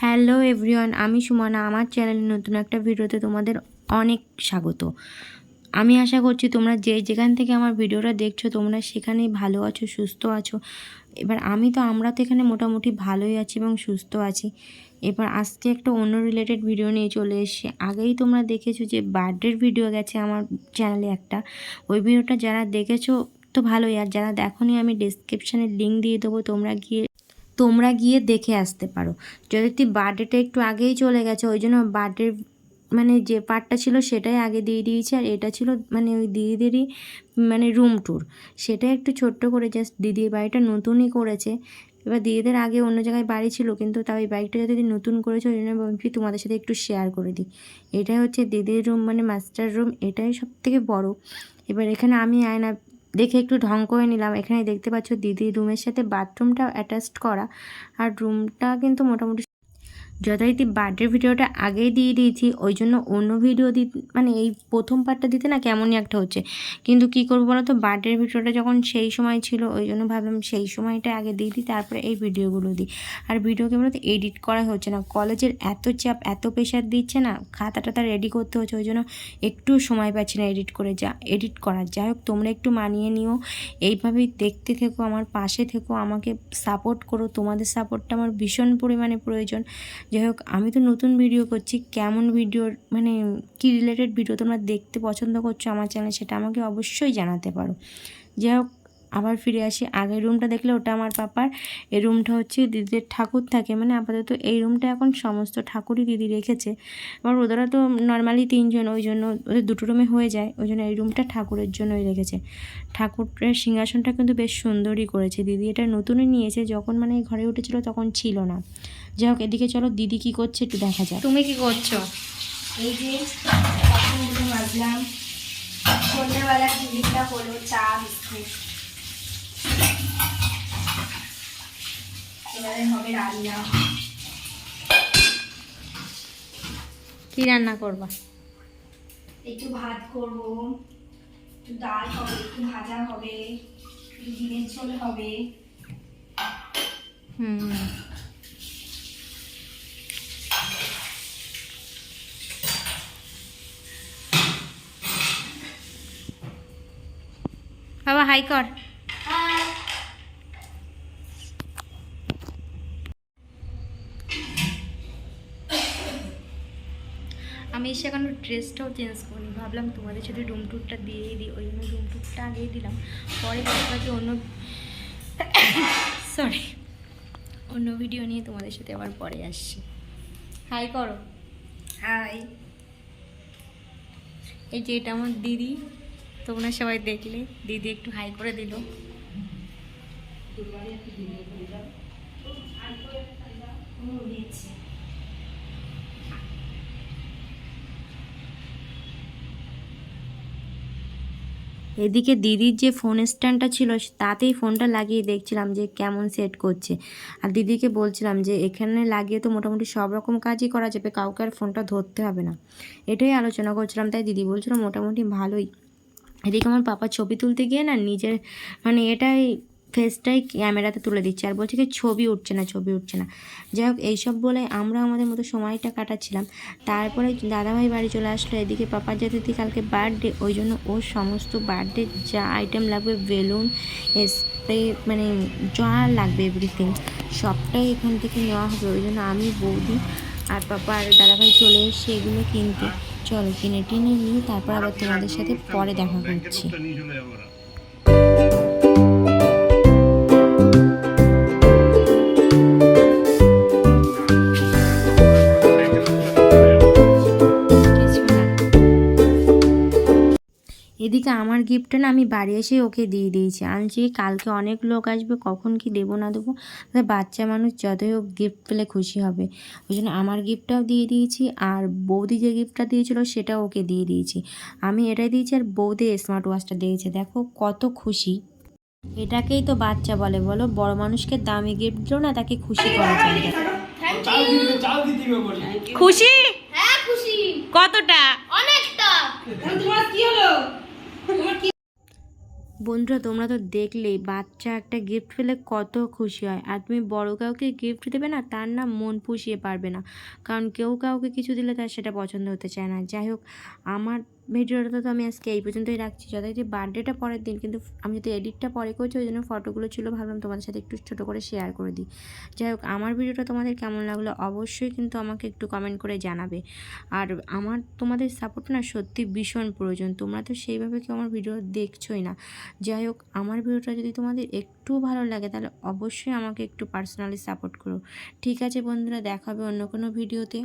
Hello everyone, আমি সুমনা। আমার চ্যানেলে নতুন একটা ভিডিওতে তোমাদের অনেক স্বাগত। আমি আশা করছি তোমরা যেখান থেকে আমার ভিডিওটা দেখছো তোমরা সেখানেই ভালো আছো, সুস্থ আছো। আমরা তো এখানে মোটামুটি ভালোই আছি এবং সুস্থ আছি। এবার আজকে একটা অন্য রিলেটেড ভিডিও নিয়ে চলে এসেছি। আগেই তোমরা দেখেছো যে বার্থডের ভিডিও গেছে আমার চ্যানেলে একটা, ওই ভিডিওটা যারা দেখেছো তো ভালোই, আর যারা দেখোনি আমি ডেসক্রিপশানে লিঙ্ক দিয়ে দেবো, তোমরা গিয়ে দেখে আসতে পারো। যদি বার্থডেটা একটু আগেই চলে গেছে, ওই জন্য বার্থডের যে পার্টটা ছিল সেটাই আগে দিয়ে দিয়েছি, আর এটা ছিল ওই দিদিদেরই রুম ট্যুর। সেটা একটু ছোট্ট করে, জাস্ট দিদির বাড়িটা নতুনই করেছে। এবার দিদিদের আগে অন্য জায়গায় বাড়ি ছিল, কিন্তু তাও এই বাড়িটা যদি নতুন করেছে ওই জন্য ভাবছি তোমাদের সাথে একটু শেয়ার করে দিই। এটাই হচ্ছে দিদির রুম, মাস্টার রুম, এটাই সব থেকে বড়ো। এবার এখানে আমি আয়না দেখে একটু ঢং করে নিলাম। এখানে দেখতে পাচ্ছ দিদির রুমের সাথে বাথরুমটা অ্যাটাচড করা, আর রুমটা কিন্তু মোটামুটি যথারীতি বার্থডের ভিডিওটা আগেই দিয়ে দিয়েছি, ওই জন্য অন্য ভিডিও এই প্রথম পার্টটা দিতে না কেমনই একটা হচ্ছে। কিন্তু কী করবো বলো তো, বার্থডের ভিডিওটা যখন সেই সময় ছিল ওই জন্য ভাবলাম সেই সময়টা আগে দিয়ে দিই, তারপরে এই ভিডিওগুলো দিই। আর ভিডিওকে বলতে এডিট করা হচ্ছে না, কলেজের এত চাপ, এত প্রেশার দিচ্ছে না, খাতাটা রেডি করতে হচ্ছে, ওই জন্য একটু সময় পাচ্ছি না এডিট করার। যাই হোক, তোমরা একটু মানিয়ে নিও, এইভাবেই দেখতে থেকো, আমার পাশে থেকো, আমাকে সাপোর্ট করো। তোমাদের সাপোর্টটা আমার ভীষণ পরিমাণে প্রয়োজন। যাই হোক, আমি তো নতুন ভিডিও করছি, কেমন ভিডিওর কী রিলেটেড ভিডিও তোমরা দেখতে পছন্দ করছো আমার চ্যানেলে সেটা আমাকে অবশ্যই জানাতে পারো। যাই হোক, আবার ফিরে আসি। আগের রুমটা দেখলে ওটা আমার পাপার, এই রুমটা হচ্ছে দিদিদের ঠাকুর থাকে, আপাতত এই রুমটা এখন সমস্ত ঠাকুরই দিদি রেখেছে। ওদেরা তো নর্মালি 3 জন, ওই জন্য ওদের 2টো রুমে হয়ে যায়, ওই জন্য এই রুমটা ঠাকুরের জন্যই রেখেছে। ঠাকুরের সিংহাসনটা কিন্তু বেশ সুন্দরই করেছে দিদি, এটা নতুনই নিয়েছে, যখন ঘরে উঠেছিল তখন ছিল না। যাই হোক, এদিকে চলো দিদি কি করছে একটু দেখা যায়। তুমি কি করছো? এই যে বাসনগুলো মাজলাম, সন্ধ্যেবেলা টিফিনটা হলো চা বিস্কুট। এবারে হবে রান্না। কি রান্না করবা? একটু ভাত করব, একটু ডাল হবে, একটু ভাজা হবে, একটু ডিমের ঝোল হবে। বাবা হাই কর। আমি এসে এখন ড্রেসটাও চেঞ্জ করি, ভাবলাম তোমাদের সাথে রুম ট্যুরটা দিয়েই দিই, ওই জন্য রুম ট্যুরটা আগেই দিলাম। পরে বাকি অন্য ভিডিও নিয়ে তোমাদের সাথে আবার পরে আসছি। হাই করো। হাই। এই যে এটা আমার দিদি, তোমরা সবাই দেখলে, দিদি একটু হাই করে দিল। এদিকে দিদির যে ফোন স্ট্যান্ডটা ছিল তাতেই ফোনটা লাগিয়ে দেখছিলাম যে কেমন সেট করছে, আর দিদিকে বলছিলাম যে এখানে লাগিয়ে তো মোটামুটি সব রকম কাজই করা যাবে, কাউকে আর ফোনটা ধরতে হবে না, এটাই আলোচনা করছিলাম। তাই দিদি বলছিল মোটামুটি ভালোই। এদিকে আমার পাপা ছবি তুলতে গিয়ে না নিজের এটাই ফেসটাই ক্যামেরাতে তুলে দিচ্ছে, আর বলছে কি ছবি উঠছে না। যাই হোক, এইসব বলে আমরা আমাদের মতো সময়টা কাটাচ্ছিলাম। তারপরে দাদাভাই বাড়ি চলে আসলো। এদিকে পাপার দিদি কালকে বার্থডে, ওই জন্য ওর সমস্ত বার্থডে যা আইটেম লাগবে, বেলুন, স্প্রে, যা লাগবে এভরিথিং সবটাই এখান থেকে নেওয়া হবে। ওই জন্য আমি, বৌদি আর পাপা আর দাদাভাই চলে এসে এগুলো কিনতে। চলো কিনে টিনে নিয়ে তারপর আবার তোমাদের সাথে পরে দেখা করছি। এদিকে আমার গিফটটা না আমি বাড়ি এসে ওকে দিয়ে দিয়েছি। আমি যে কালকে অনেক লোক আসবে, কখন কি দেবো না দেবো, বাচ্চা মানুষ যতই হোক গিফট পেলে খুশি হবে, ওই জন্য আমার গিফটটাও দিয়ে দিয়েছি। আর বৌদি যে গিফটটা দিয়েছিল সেটাও ওকে দিয়ে দিয়েছি। আমি এটাই দিয়েছি, আর বৌদি স্মার্ট ওয়াচটা দিয়েছে। দেখো কত খুশি। এটাকেই তো বাচ্চা বলে, বলো? বড় মানুষকে দামি গিফট দিও না, তাকে খুশি করা যায়। খুশি? হ্যাঁ খুশি। কতটা? অনেকটা। তোমার কি হলো? বন্ধুরা তোমরা তো দেখলেই বাচ্চা একটা গিফট পেলে কত খুশি হয়। আর তুমি বড় কাউকে গিফট দেবে না, তার না মন পুষিয়ে পারবে না, কারণ কেউ কাউকে কিছু দিলে তার সেটা পছন্দ হতে চায় না। যাই হোক, আমার ভিডিওটা তো আমি আজকে এই পর্যন্তই রাখছি। যথারীতি বার্থডেটা পরের দিন, কিন্তু আমি যদি এডিটটা পরে করছি ওই জন্য ফটোগুলো ছিল, ভাবলাম তোমাদের সাথে একটু ছোটো করে শেয়ার করে দিই। যাই হোক, আমার ভিডিওটা তোমাদের কেমন লাগলো অবশ্যই কিন্তু আমাকে একটু কমেন্ট করে জানাবে। আর আমার তোমাদের সাপোর্ট না সত্যি ভীষণ প্রয়োজন, তোমরা তো সেইভাবে কেউ আমার ভিডিও দেখছোই না। যাই হোক, আমার ভিডিওটা যদি তোমাদের একটু ভালো লাগে তাহলে অবশ্যই আমাকে একটু পার্সোনালি সাপোর্ট করো। ঠিক আছে বন্ধুরা, দেখা হবে অন্য কোনো ভিডিওতে।